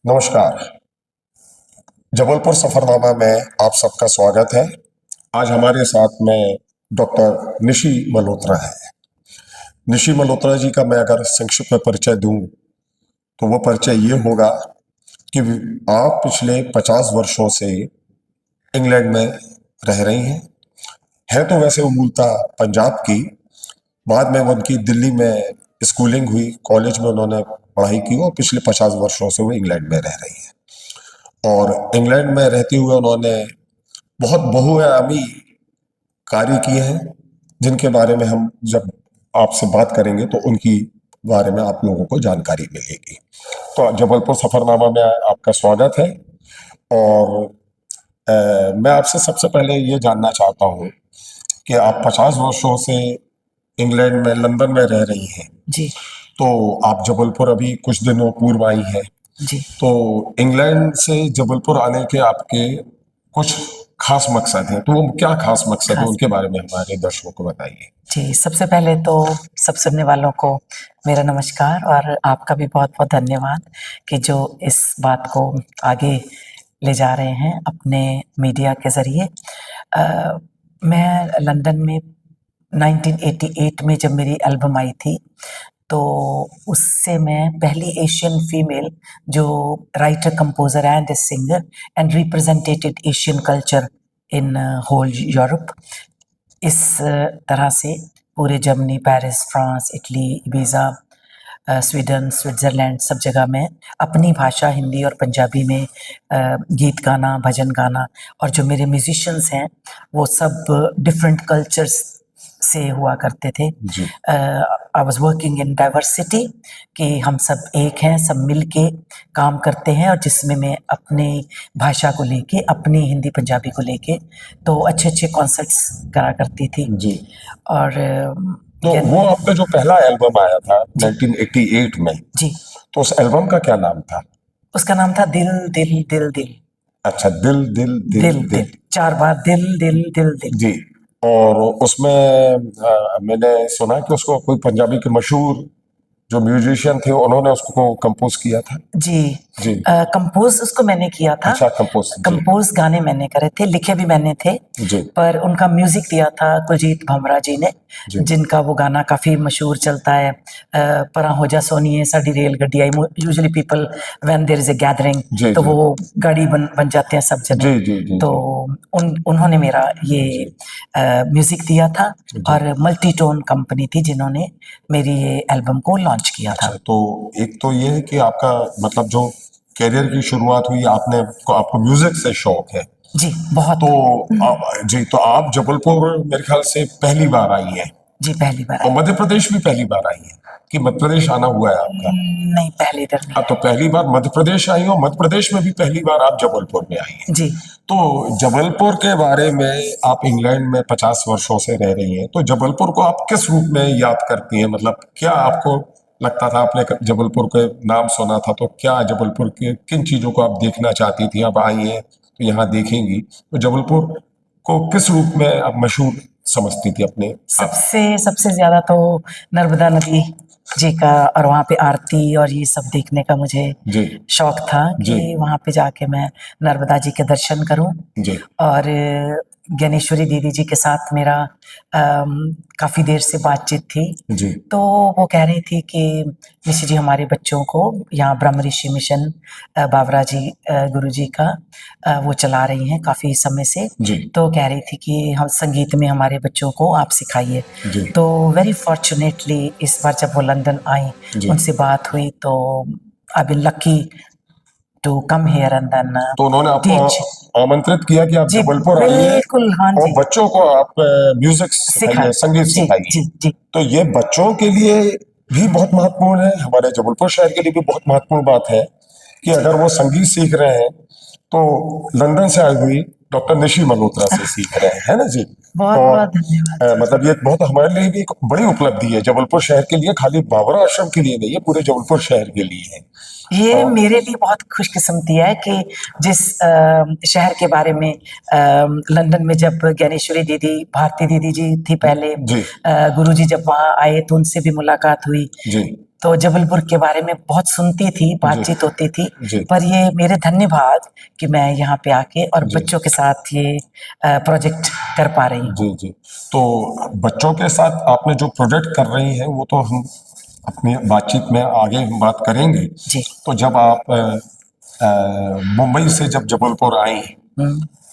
नमस्कार। जबलपुर सफरनामा में आप सबका स्वागत है। आज हमारे साथ में डॉक्टर निशी मल्होत्रा है। निशी मल्होत्रा जी का मैं अगर संक्षिप्त में परिचय दूं तो वो परिचय ये होगा कि आप पिछले 50 वर्षों से इंग्लैंड में रह रही हैं। है तो वैसे वो मूलतः पंजाब की, बाद में उनकी दिल्ली में स्कूलिंग हुई, कॉलेज में उन्होंने पढ़ाई की और पिछले 50 वर्षों से वो इंग्लैंड में रह रही हैं। और इंग्लैंड में रहते हुए उन्होंने बहुत बहुआयामी कार्य किए हैं, जिनके बारे में हम जब आपसे बात करेंगे तो उनकी बारे में आप लोगों को जानकारी मिलेगी। तो जबलपुर सफरनामा में आपका स्वागत है। और मैं आपसे सबसे पहले ये जानना चाहता हूँ कि आप 50 वर्षों से इंग्लैंड में, लंदन में रह रही हैं जी। तो आप जबलपुर अभी कुछ दिनों पूर्व आई हैं जी। तो इंग्लैंड से जबलपुर आने के आपके कुछ खास मकसद हैं, तो वो क्या खास मकसद है, उनके बारे में हमारे दर्शकों को बताइए। जी, सबसे पहले तो सब सुनने वालों को मेरा नमस्कार और आपका भी बहुत बहुत धन्यवाद कि जो इस बात को आगे ले जा रहे हैं अपने मीडिया के ज़रिए। मैं लंदन में 1988 में जब मेरी एल्बम आई थी तो उससे मैं पहली एशियन फीमेल जो writer, composer and singer and represented Asian culture in whole Europe. इस तरह से पूरे Germany, Paris, France, Italy, Ibiza, Sweden, Switzerland सब जगह में अपनी भाषा हिंदी और पंजाबी में गीत गाना, भजन गाना, और जो मेरे म्यूजिशियंस हैं वो सब डिफरेंट कल्चर्स से हुआ करते थे। I was working in diversity कि हम सब एक हैं, सब मिल के काम करते हैं, और जिसमें मैं अपनी भाषा को लेके, अपनी हिंदी पंजाबी को लेके तो अच्छे अच्छे कॉन्सर्ट्स करा करती थी जी। और तो वो आपका जो पहला एल्बम आया था 1988 में जी, तो उस एल्बम का क्या नाम था? उसका नाम था दिल दिल दिल दिल। अच्छा, दिल दिल दिल दिल दिल, दिल, 4 बार दिल दिल दिल दिल। जी। और उसमें मैंने सुना कि उसको कोई पंजाबी के मशहूर जो म्यूजिशियन थे उन्होंने उसको कंपोज किया था। जी जी। कंपोज उसको मैंने किया था। अच्छा, कंपोज गाने मैंने करे थे, लिखे भी मैंने थे जी। पर उनका म्यूजिक दिया था कुलजीत भमरा जी ने, जिनका वो गाना काफी मशहूर चलता है, परा हो जा सोनिए साडी रेल गड्डी आई। Usually people when there is a gathering तो वो गाड़ी बन जाते हैं सब जने। तो उन्होंने मेरा ये म्यूजिक दिया था और मल्टीटोन कंपनी थी जिन्होंने मेरी ये एल्बम को लॉन्च किया था। तो एक तो ये है कि आपका मतलब जो कैरियर की शुरुआत हुई, आपको म्यूजिक से शौक है। जी, बहुत। तो आप जबलपुर मेरे ख्याल से पहली बार आई हैं। जी, पहली बार। और मध्य प्रदेश भी पहली बार आई है कि मध्य प्रदेश आना हुआ है आपका? नहीं, पहले इधर नहीं। तो पहली बार मध्य प्रदेश आई हो, मध्य प्रदेश में भी पहली बार आप जबलपुर में आई हैं। जी। तो जबलपुर के बारे में, आप इंग्लैंड में 50 वर्षों से रह रही हैं, तो जबलपुर को आप किस रूप में याद करती हैं? मतलब क्या आपको लगता था, आपने जबलपुर के नाम सुना था तो क्या जबलपुर के किन चीजों को आप देखना चाहती थी? आप आई हैं तो यहाँ देखेंगी, तो जबलपुर को किस रूप में आप मशहूर समझती थी अपने? सबसे ज्यादा तो नर्मदा नदी जी का, और वहाँ पे आरती और ये सब देखने का मुझे शौक था कि वहाँ पे जाके मैं नर्मदा जी के दर्शन करूं। और ज्ञानेश्वरी दीदी जी के साथ मेरा काफ़ी देर से बातचीत थी। तो वो कह रही थी कि निशी जी हमारे बच्चों को यहाँ ब्रह्म ऋषि मिशन बावरा जी गुरु जी का वो चला रही हैं काफ़ी समय से। तो कह रही थी कि हम संगीत में हमारे बच्चों को आप सिखाइए। तो वेरी फॉर्चुनेटली इस बार जब वो लंदन आई, उनसे बात हुई, तो I been lucky to come here and then तो उन्होंने आपको आमंत्रित किया कि आप जबलपुर आइए। बिल्कुल, हाँ जी। और बच्चों को आप म्यूजिक सिखाइए, संगीत सिखाइए। तो ये बच्चों के लिए भी बहुत महत्वपूर्ण है, हमारे जबलपुर शहर के लिए भी बहुत महत्वपूर्ण बात है कि अगर वो संगीत सीख रहे हैं तो लंदन से आई हुई डॉक्टर निशी मल्होत्रा से सीख रहे हैं, है ना जी? बहुत धन्यवाद। मतलब ये बहुत हमारे लिए भी एक बड़ी उपलब्धि है, जबलपुर शहर के लिए, खाली बावरा आश्रम के लिए नहीं है, पूरे जबलपुर शहर के लिए है। ये मेरे लिए बहुत खुशकिस्मती है कि जिस शहर के बारे में लंदन में जब ज्ञानेश्वरी दीदी, भारती दीदी जी थी पहले, गुरुजी जब वहाँ आए तो उनसे भी मुलाकात हुई। तो जबलपुर के बारे में बहुत सुनती थी, बातचीत होती थी, जी। पर ये मेरे धन्य भाग कि मैं यहाँ पे आके और जी। बच्चों के साथ ये प्रोजेक्ट कर पा रही हूँ। जी जी। तो बच्चों के साथ आपने जो प्रोजेक्ट कर रही हैं वो तो हम अपनी बातचीत में आगे हम बात करेंगे। जी। तो जब आप मुंबई से जब जबलपुर आई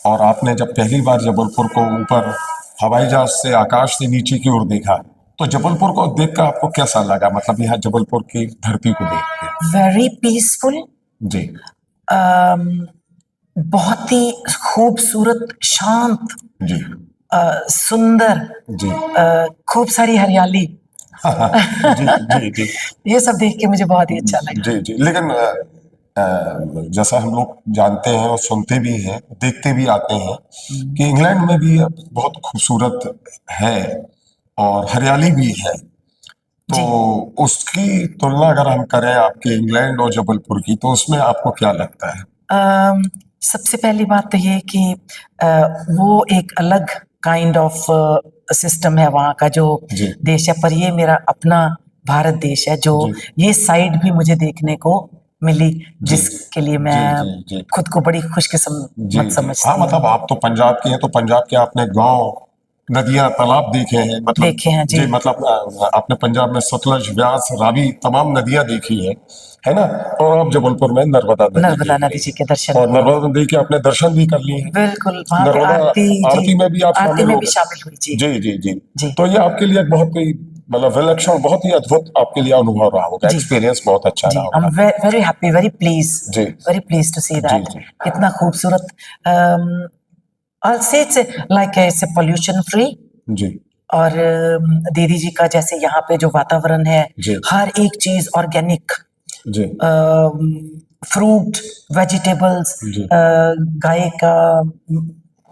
और आपने जब पहली बार जबलपुर को ऊपर हवाई जहाज से आकाश से नीचे की ओर देखा, तो जबलपुर को देखकर आपको कैसा लगा, मतलब यहाँ जबलपुर की धरती को देख के? वेरी पीसफुल, जी बहुत ही खूबसूरत, शांत, जी सुंदर, जी खूब सारी हरियाली। जी जी जी ये सब देख के मुझे बहुत ही अच्छा लगा। जी जी। लेकिन जैसा हम लोग जानते हैं और सुनते भी हैं, देखते भी आते हैं कि इंग्लैंड में भी अब बहुत खूबसूरत है और हरियाली भी है। तो जी। उसकी तुलना अगर हम करें आपके इंग्लैंड और जबलपुर की, तो उसमें आपको क्या लगता है? सबसे पहली बात तो ये कि वो एक अलग काइंड ऑफ सिस्टम है वहाँ का जो जी देश है, पर ये मेरा अपना भारत देश है जो जी ये साइड भी मुझे देखने को मिली, जी जिसके लिए जी मैं जी जी खुद को बड़ी खुशकिस्मत जी जी। हाँ, समझती मतलब हूँ। आप तो पंजाब के हैं, तो पंजाब के आपने गांव, नदियां, तालाब देखे हैं, मतलब देखे हैं जी। जी, मतलब आपने पंजाब में सतलज, व्यास, रावी तमाम नदियां देखी है ना? और आप जबलपुर में नर्मदा नदी नर्मदा देख नदी रही जी हैं। के दर्शन और किए। नर्मदा नदी के आपने दर्शन भी कर लिए हैं। बिल्कुल, वहाँ पे नर्मदा आरती आरती जी, में भी आप आरती शामिल में हो भी गए। शामिल हुई जी। जी जी जी। जी तो ये आपके लिए एक बहुत ही मतलब विलक्षण, बहुत ही अद्भुत आपके लिए अनुभव रहा होगा, जी एक्सपीरियंस बहुत अच्छा जी। रहा आई एम होगा। वेरी हैप्पी, जी वेरी प्लीज टू सी जी दैट। जी कितना खूबसूरत, I'll say it's like it's a pollution free। जी और दीदी जी का जैसे यहाँ पे जो वातावरण है, जी हर एक चीज ऑर्गेनिक, जी फ्रूट, वेजिटेबल्स, जी गाय का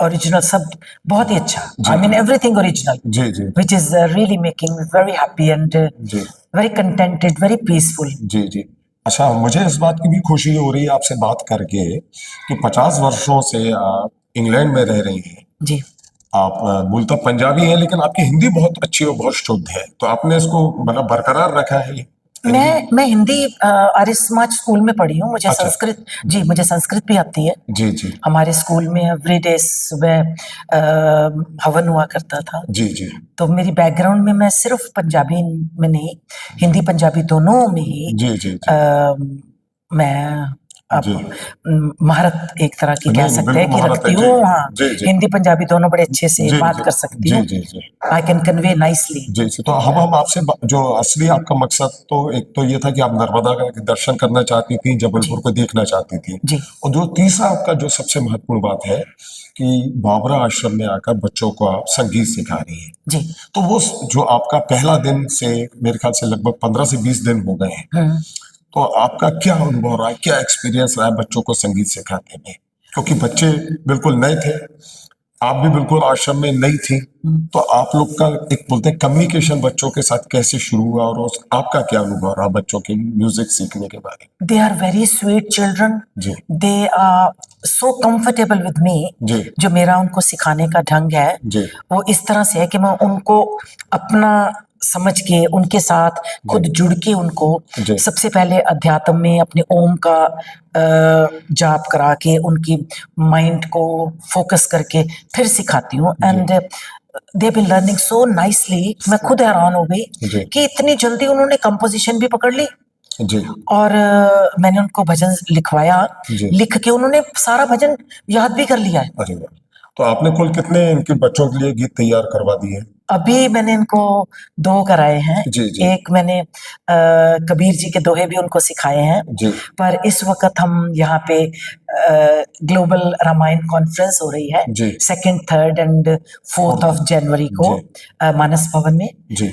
ओरिजिनल, सब बहुत ही अच्छा। जी आई मीन एवरीथिंग ओरिजिनल, जी जी which is really making me very happy and जी very contented, very peaceful। जी जी। अच्छा, मुझे इस बात की भी खुशी हो रही है आपसे बात करके कि 50 वर्षों से आप इंग्लैंड में रह रही हैं। जी। आप मूलतः पंजाबी हैं, लेकिन आपकी हिंदी बहुत अच्छी और बहुत शुद्ध है, तो आपने इसको मतलब बरकरार रखा है ये हिंदी? मैं हिंदी आर्य समाज स्कूल में पढ़ी हूँ। मुझे अच्छा। संस्कृत, जी मुझे संस्कृत भी आती है। जी जी हमारे स्कूल में एवरीडे सुबह हवन हुआ करता था। जी जी तो मेरी बैकग्राउंड में मैं सिर्फ पंजाबी में नहीं, हिंदी पंजाबी दोनों में ही जी जी जी मैं अब जी। महारत एक तरह की कह नहीं, सकते बिल्कुल हैं कि महारत रखती है। जी हूँ। हाँ, जी जी हिंदी पंजाबी दोनों बड़े अच्छे से जी बात जी कर सकती जी हूँ। जी जी आई कैन कन्वे नाइसली। जी जी। तो हम आपसे जो असली आपका मकसद तो एक तो ये था कि आप नर्मदा का दर्शन करना चाहती थी, जबलपुर को देखना चाहती थी, जी और जो तीसरा आपका जो सबसे महत्वपूर्ण बात है कि बाबरा आश्रम में आकर बच्चों को आप संगीत सिखा रही हैं। जी। तो वो जो आपका पहला दिन से मेरे ख्याल से लगभग 15 से 20 दिन हो गए हैं, तो आपका क्या अनुभव रहा है, क्या एक्सपीरियंस रहा है बच्चों को संगीत सिखाने में? क्योंकि बच्चे बिल्कुल नए थे, आप भी बिल्कुल आश्रम में नई थी, तो आप लोग का एक बोलते हैं कम्युनिकेशन बच्चों के साथ कैसे शुरू हुआ, और आपका क्या अनुभव रहा बच्चों के म्यूजिक सीखने के बारे में? They are very sweet children. जी they are so comfortable with me. जी जो मेरा उनको सिखाने का ढंग है जी वो इस तरह से है कि मैं उनको अपना समझ के उनके साथ खुद जुड़ के उनको जी सबसे पहले अध्यात्म में अपने ओम का जाप करा के उनकी माइंड को फोकस करके फिर सिखाती हूँ। And they been learning so nicely. मैं खुद हैरान हो जी। गई कि इतनी जल्दी उन्होंने कंपोजिशन भी पकड़ ली। जी और मैंने उनको भजन लिखवाया, जी। लिख के उन्होंने सारा भजन याद भी कर लिया है। अरे वाह! तो आपने कुल कितने इनके बच्चों के लिए गीत तैयार करवा दिए? अभी मैंने इनको 2 कराए हैं। जी जी एक मैंने कबीर जी के दोहे भी उनको सिखाए हैं। जी पर इस वक्त हम यहाँ पे ग्लोबल रामायण कॉन्फ्रेंस हो रही है जी 2nd, 3rd and 4th of January को जी मानस भवन में। जी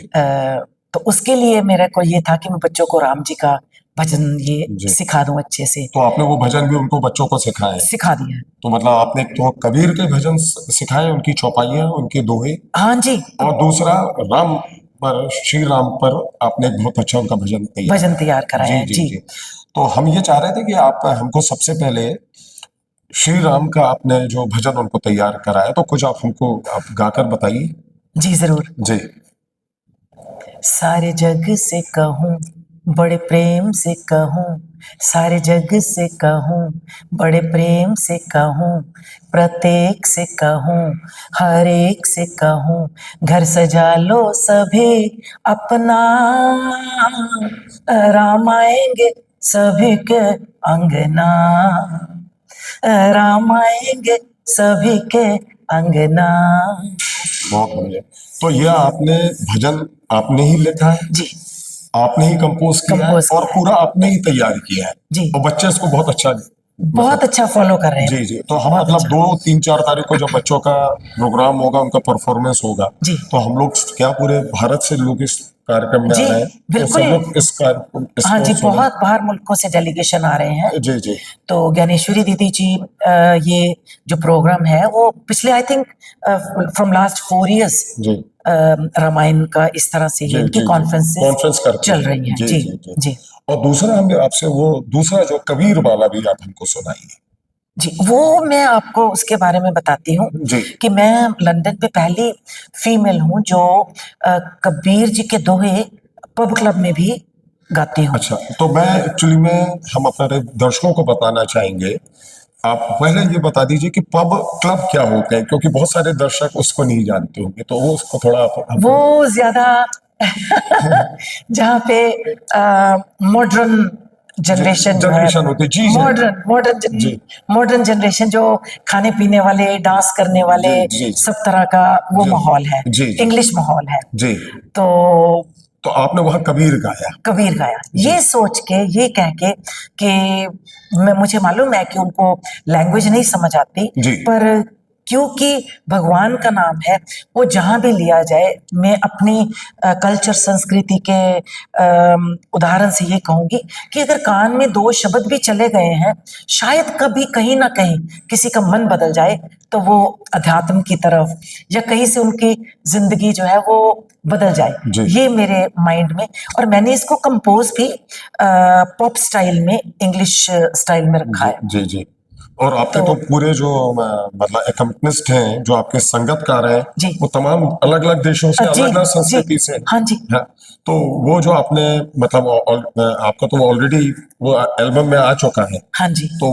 तो उसके लिए मेरे को ये था कि मैं बच्चों को राम जी का भजन ये जी। सिखा दूं अच्छे से। तो आपने वो भजन भी उनको बच्चों को सिखाए? सिखा दिया है। तो मतलब आपने एक तो कबीर के भजन सिखाए, उनकी चौपाइयाँ, उनके दोहे, हाँ जी। और दूसरा राम पर, श्री राम पर आपने एक बहुत अच्छा उनका भजन तैयार कराया है। जी जी। तो हम ये चाह रहे थे कि आप हमको सबसे पहले श्री राम का आपने जो भजन उनको तैयार कराया, तो कुछ आप हमको आप गाकर बताइए। जी जरूर। जी सारे जग से कहूं बड़े प्रेम से कहूँ, सारे जग से कहूँ, बड़े प्रेम से कहूँ, प्रत्येक से कहूँ, हर एक से कहूँ, घर सजा लो सभी अपना, राम आएंगे सभी के अंगना, राम आएंगे सभी के अंगना। बहुत बढ़िया। तो यह आपने भजन आपने ही लिखा है, जी आपने ही कंपोज किया है कंपोज और किया है। पूरा आपने ही तैयार किया है जी। और बच्चे इसको बहुत अच्छा बहुत अच्छा फॉलो कर रहे हैं। जी जी। तो हम बहुत मतलब अच्छा। 2, 3, 4 तारीख को जब बच्चों का प्रोग्राम होगा, उनका परफॉर्मेंस होगा, जी। तो हम लोग क्या पूरे भारत से लोग इस कार्यक्रम में जी, आ रहे हैं, तो बिल्कुल। सब लोग इस कार्यक्रम हाँ जी, इसको बहुत बाहर मुल्कों से डेलीगेशन आ रहे हैं। जी जी तो ज्ञानेश्वरी दीदी जी ये जो प्रोग्राम है वो पिछले I think from last 4 years जी रामायण का इस तरह से जी ये इनकी जी कॉन्फ्रेंसेस कॉन्फ्रेंस करते चल हैं। रही हैं। जी जी जी जी। जी और दूसरा हम आपसे वो दूसरा जो कबीर वाला भी आप हमको सुनाइए। जी, वो मैं आपको उसके बारे में बताती हूँ जी कि मैं लंदन पे पहली फीमेल हूँ जो कबीर जी के दोहे पब क्लब में भी गाती हूँ। अच्छा, तो मैं एक्चुअली में हम अपने दर्शकों को बताना चाहेंगे, आप पहले ये बता दीजिए कि पब क्लब क्या होते हैं, क्योंकि बहुत सारे दर्शक उसको नहीं जानते होंगे, तो वो उसको थोड़ा आप हमको वो ज्यादा जहाँ पे मॉडर्न जनरेशन जो है, जनरेशन होती है। जी जी मॉडर्न जी मॉडर्न जनरेशन जो खाने पीने वाले, डांस करने वाले, जी जी सब तरह का वो जी माहौल है, जी जी इंग्लिश माहौल है। जी। तो तो आपने वहां कबीर गाया। कबीर गाया, जी ये सोच के, ये कह के कि मुझे मालूम है कि उनको लैंग्वेज नहीं समझ आती, जी पर क्योंकि भगवान का नाम है, वो जहाँ भी लिया जाए, मैं अपनी कल्चर संस्कृति के उदाहरण से ये कहूंगी कि अगर कान में 2 शब्द भी चले गए हैं, शायद कभी कहीं ना कहीं किसी का मन बदल जाए, तो वो अध्यात्म की तरफ या कहीं से उनकी जिंदगी जो है वो बदल जाए, जी ये मेरे माइंड में। और मैंने इसको कंपोज भी पॉप स्टाइल में, इंग्लिश स्टाइल में रखा जी है। जी जी। और आपके तो तो पूरे जो मतलब एकम्पनिस्ट हैं, जो आपके संगतकार हैं, जी वो तमाम अलग अलग देशों से, जी अलग अलग जी संस्कृति से हाँ जी हैं। तो वो जो आपने मतलब आपका तो ऑलरेडी वो एल्बम में आ चुका है, हाँ जी तो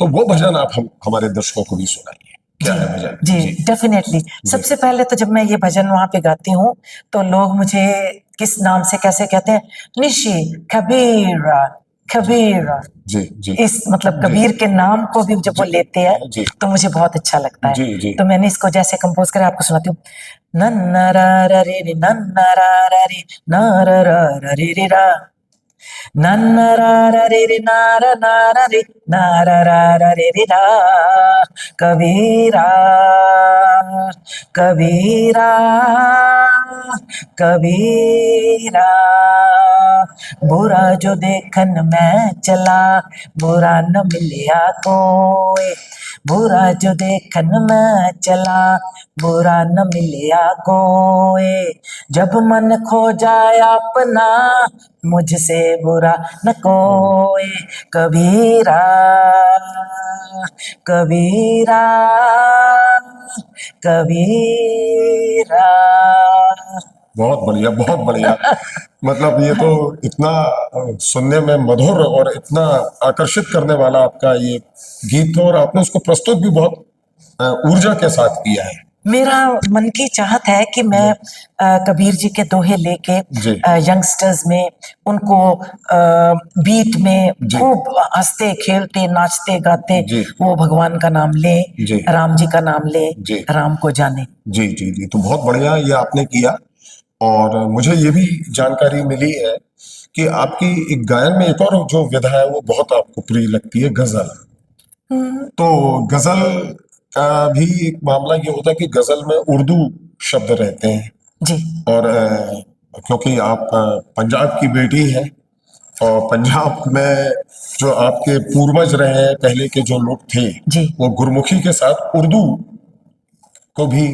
वो भजन आप हमारे दर्शकों को भी सुनाइए। क्या जी है भजन? जी जी डेफिनेटली। जी सबसे पहले तो जब मैं ये भजन वहां पे गाती हूँ, तो लोग मुझे किस नाम से कैसे कहते हैं, निशी, कबीरा, कबीरा। जी जी इस मतलब जी कबीर के नाम को भी जब वो जी लेते हैं जी तो मुझे बहुत अच्छा लगता है। जी जी तो मैंने इसको जैसे कंपोज कर आपको सुनाती हूँ। नन्ना रा रा रे रे, नन्ना रा रा रे, ना रा रा रा रे रे रा, नन्ना रा रा रे रे, ना रा रे, ना रा रा रे रे रा। कबीरा, कबीरा, कबीरा, बुरा जो देखन मैं चला, बुरा न मिलिया कोई, बुरा जो देखन मैं चला, बुरा न मिलिया कोई, जब मन खो जाए अपना, मुझसे बुरा न कोई। कबीरा, कबीरा, कबीरा। बहुत बढ़िया, बहुत बढ़िया। मतलब ये तो इतना सुनने में मधुर और इतना आकर्षित करने वाला आपका ये गीत है, और आपने उसको प्रस्तुत भी बहुत ऊर्जा के साथ किया है। मेरा मन की चाहत है कि मैं कबीर जी के दोहे लेके जी यंगस्टर्स में उनको बीट में जी खूब हंसते खेलते नाचते गाते जी वो भगवान का नाम ले, जी राम जी का नाम ले, जी राम को जाने। जी जी जी। तो बहुत बढ़िया ये आपने किया। और मुझे ये भी जानकारी मिली है कि आपकी एक गायन में एक और जो विधा है वो बहुत आपको प्रिय लगती है, गजल। तो गजल का भी एक मामला ये होता है कि गजल में उर्दू शब्द रहते हैं, जी और क्योंकि आप पंजाब की बेटी हैं, और पंजाब में जो आपके पूर्वज रहे हैं, पहले के जो लोग थे, जी वो गुरमुखी के साथ उर्दू को भी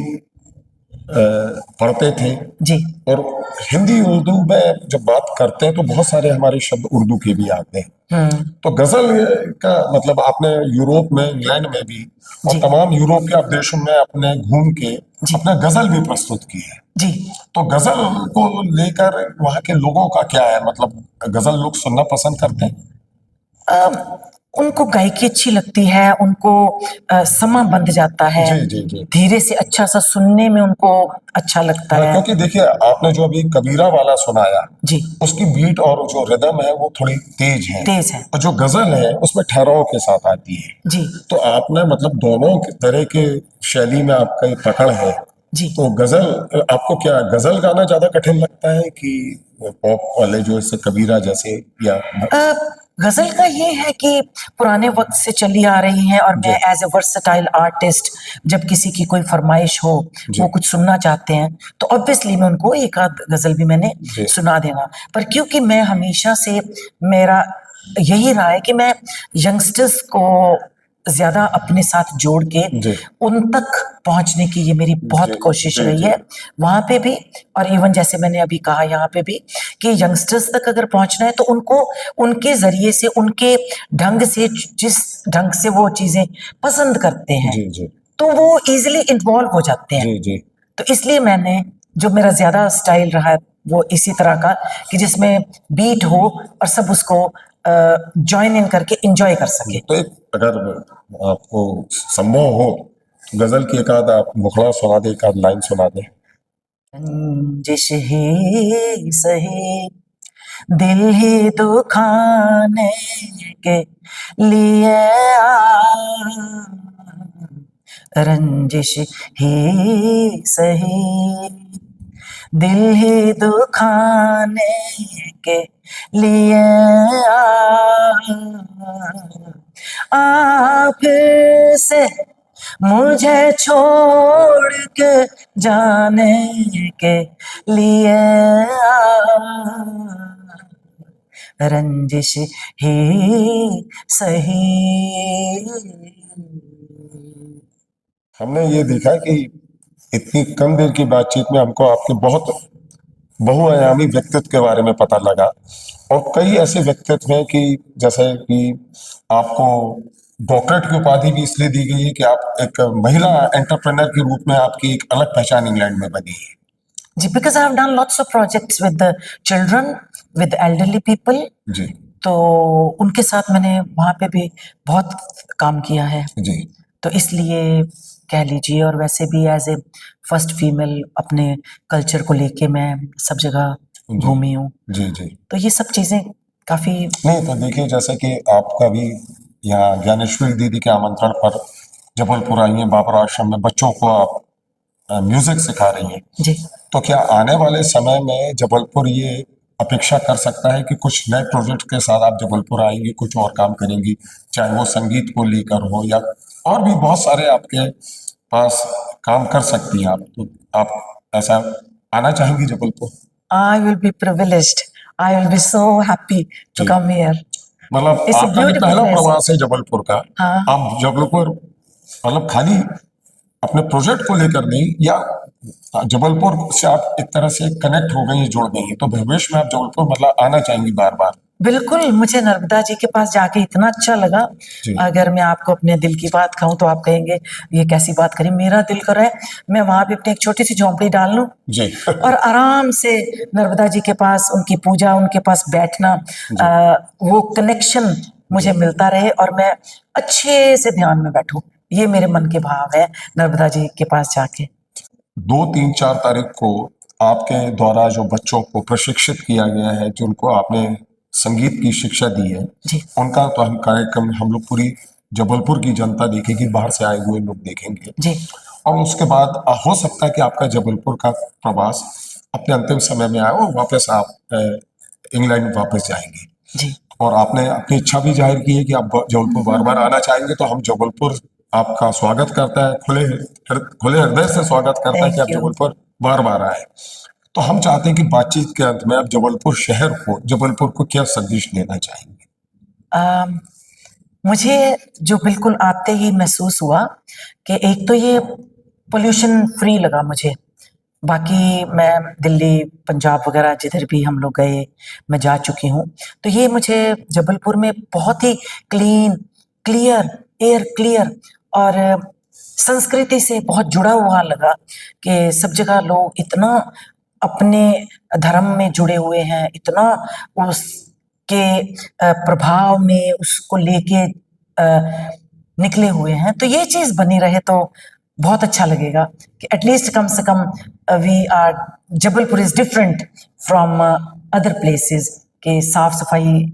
पढ़ते थे। जी और हिंदी उर्दू में जब बात करते हैं तो बहुत सारे हमारे शब्द उर्दू के भी आते हैं। तो गजल का मतलब आपने यूरोप में, इंग्लैंड में भी और जी तमाम यूरोप के आप देशों में अपने घूम के जी अपना गजल भी प्रस्तुत की है। जी। तो गजल को लेकर वहाँ के लोगों का क्या है, मतलब गजल लोग सुनना पसंद करते हैं? उनको गायकी अच्छी लगती है, उनको समा बंध जाता है, जी जी जी। धीरे से अच्छा सा सुनने में उनको अच्छा लगता हाँ, है। क्योंकि देखिए आपने जो अभी कबीरा वाला सुनाया, जी, उसकी बीट और जो रिदम है वो थोड़ी तेज है, तेज है। और जो गजल है उसमें ठहराव के साथ आती है। जी, तो आपने मतलब दोनों तरह के शैली में आपका ये पकड़ है। जी। तो गजल, आपको क्या गजल गाना ज्यादा कठिन लगता है कि पॉप वाले जो इससे कबीरा जैसे, या? अ, गज़ल का ये है कि पुराने वक़्त से चली आ रही हैं और जी मैं एज़ अ वर्सेटाइल आर्टिस्ट जब किसी की कोई फ़रमाइश हो, जी वो कुछ सुनना चाहते हैं, तो ऑब्वियसली मैं उनको एक आध गज़ल भी मैंने जी सुना देना। पर क्योंकि मैं हमेशा से मेरा यही रहा है कि मैं यंगस्टर्स को ज़्यादा अपने साथ जोड़ के जी उन तक पहुँचने की ये मेरी बहुत जी कोशिश जी रही जी है। वहाँ पे भी और इवन जैसे मैंने अभी कहा यहाँ पे भी कि यंगस्टर्स तक अगर पहुँचना है तो उनको उनके ज़रिए से, उनके ढंग से, जिस ढंग से वो चीज़ें पसंद करते हैं, जी जी तो वो ईज़िली इन्वॉल्व हो जाते हैं। जी जी। तो इसलिए मैंने जो मेरा ज़्यादा स्टाइल रहा है वो इसी तरह का कि जिसमें बीट हो और सब उसको जॉइन इन करके एंजॉय कर सके। तो एक अगर आपको संभव हो, गजल की एक आध आप मुखड़ा सुना दे, एक आध लाइन सुना दे। रंजिश ही सही दिल ही दुखाने के लिए रंजिश ही सही दिल ही दुखाने के लिए फिर से मुझे छोड़ के जाने के लिए रंजिश ही सही। हमने ये देखा कि इतनी कम देर की बातचीत में हमको आपके बहुत बहुआयामी व्यक्तित्व के बारे में पता लगा, और कई ऐसे व्यक्तित्व हैं कि जैसे कि आपको डॉक्टरेट की उपाधि भी इसलिए दी गई है कि आप एक महिला एंटरप्रेन्योर के रूप में आपकी एक अलग पहचान इंग्लैंड में बनी है। जी, because I have done lots of projects with the children, with elderly people. जी तो उनके साथ मैंने वहाँ पे भी बहुत काम किया है। जी तो इसलिए कह लीजिए, और वैसे भी एज ए फर्स्ट फीमेल अपने कल्चर को लेके मैं सब जगह जी घूमी हूँ। जी जी। तो ये सब चीज़ें काफ़ी। नहीं तो देखिए, जैसे कि आपका भी यहाँ ज्ञानेश्वरी दीदी के आमंत्रण पर जबलपुर आई हैं, बाबर आश्रम में बच्चों को आप म्यूजिक सिखा रही हैं। जी, तो क्या आने वाले समय में जबलपुर ये अपेक्षा कर सकता है कि कुछ नए प्रोजेक्ट के साथ आप जबलपुर आएंगी, कुछ और काम करेंगी, चाहे वो संगीत को लेकर हो या और भी बहुत सारे आपके पास काम कर सकती हैं आप, तो आप ऐसा आना चाहेंगी Jabalpur? I will be privileged. I will be so happy to ji, come here. मतलब It's a आपका भी beautiful पहला place. प्रवास है जबलपुर का। हाँ। आप जबलपुर मतलब खाली अपने प्रोजेक्ट को लेकर नहीं, या जबलपुर से आप एक तरह से कनेक्ट हो गई हैं, जुड़ गई हैं, तो भविष्य में आप जबलपुर मतलब आना चाहेंगी बार बार? बिल्कुल, मुझे नर्मदा जी के पास जाके इतना अच्छा लगा। जी अगर मैं आपको अपने दिल की बात कहूँ तो आप कहेंगे ये कैसी बात करी। मेरा दिल कर रहा है मैं वहाँ पे अपनी एक छोटी सी झोंपड़ी डाल लूँ जी और आराम से नर्मदा जी के पास उनकी पूजा, उनके पास बैठना, वो कनेक्शन मुझे मिलता रहे और मैं अच्छे से ध्यान में बैठूं। ये मेरे मन के भाव है नर्मदा जी के पास जाके। 2, 3, 4 तारीख को आपके द्वारा जो बच्चों को प्रशिक्षित किया गया है, जिनको आपने संगीत की शिक्षा दी है, जी, उनका तो हम कार्यक्रम हम लोग पूरी जबलपुर की जनता देखेगी, बाहर से आए हुए लोग देखेंगे। जी, और उसके बाद हो सकता है कि आपका जबलपुर का प्रवास अपने अंतिम समय में आए और वापस आप इंग्लैंड वापस जाएंगे। जी। और आपने अपनी इच्छा भी जाहिर की है कि आप जबलपुर बार बार आना चाहेंगे, तो हम जबलपुर आपका स्वागत करता है, खुले हृदय से स्वागत करता है कि थैंक आप यू। जबलपुर बार बार आए। तो हम चाहते हैं कि बातचीत के अंत में आप जबलपुर शहर को, जबलपुर को क्या संदेश देना चाहेंगे? अम, मुझे जो बिल्कुल आते ही महसूस हुआ कि एक तो ये पोल्यूशन फ्री लगा मुझे। बाकी मैं दिल्ली, पंजाब वगैरह जिधर भी हम लोग गए, मैं जा चुकी हूँ। तो ये मुझे जबलपुर में बहुत ही क्लीन, क्लियर, एयर क्लियर और संस्कृति से बहुत जुड़ा हुआ लगा कि सब जगह लोग इतना अपने धर्म में जुड़े हुए हैं, इतना उसके प्रभाव में उसको लेके निकले हुए हैं। तो ये चीज बनी रहे तो बहुत अच्छा लगेगा कि एटलीस्ट कम से कम we are Jabalpur is different from other places के साफ सफाई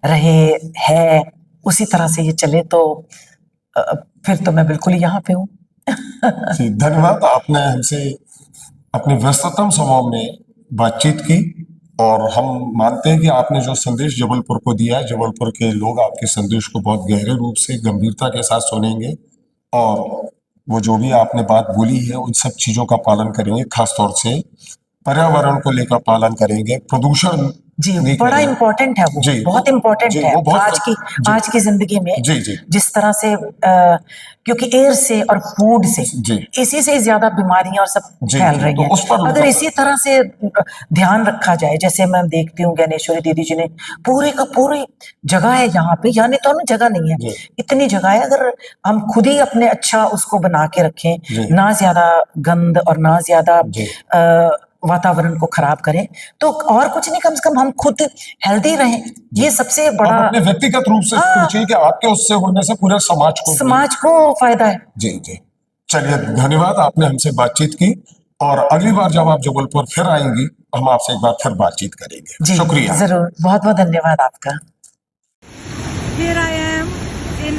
रहे है उसी तरह से ये चले तो फिर तो मैं बिल्कुल यहाँ पे हूँ। जी, धन्यवाद। आपने हमसे अपने व्यस्ततम समय में बातचीत की और हम मानते हैं कि आपने जो संदेश जबलपुर को दिया है, जबलपुर के लोग आपके संदेश को बहुत गहरे रूप से गंभीरता के साथ सुनेंगे और वो जो भी आपने बात बोली है उन सब चीजों का पालन करेंगे, खास तौर से पर्यावरण को लेकर पालन करेंगे, प्रदूषण जी नहीं बड़ा करेंगे। इम्पोर्टेंट है वो, जी, बहुत इम्पोर्टेंट जी, है वो बहुत आज की जिंदगी में। जी, जी। जिस तरह से क्योंकि एयर से और फूड से जी। इसी से ज्यादा बीमारियां और सब जी, फैल जी, रही तो हैं। उस पर अगर इसी तरह से ध्यान रखा जाए, जैसे मैं देखती हूँ ज्ञानेश्वरी दीदी जी ने पूरे का पूरी जगह है यहाँ पे, यानी तो हमें जगह नहीं है, जी। इतनी जगह है। अगर हम खुद ही अपने अच्छा उसको बना के रखें, जी। ना ज्यादा गंद और ना ज्यादा जी। वातावरण को खराब करें, तो और कुछ नहीं, कम से कम हम खुद हेल्दी रहें, ये सबसे आप बड़ा अपने व्यक्तिगत रूप से हाँ। सोचिए कि आपके उससे होने से पूरे समाज को फायदा है। जी, जी। चलिए, धन्यवाद, आपने हमसे बातचीत की और अगली बार जब आप जबलपुर फिर आएंगी हम आपसे एक बार फिर बातचीत करेंगे। जी शुक्रिया। जरूर, बहुत बहुत धन्यवाद आपका। Here I am in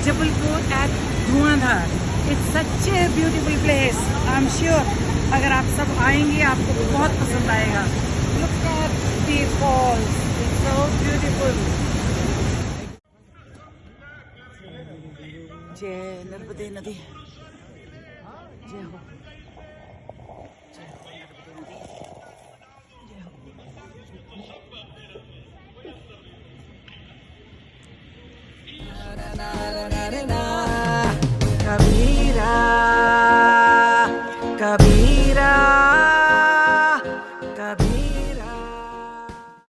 Jabalpur at Dhuandhar. It's such a beautiful place. I'm sure अगर आप सब आएंगे आपको बहुत पसंद आएगा. Look at the falls. It's so beautiful. जय नर्मदे नदी. जय हो. जय हो नर्मदे नदी. जय हो.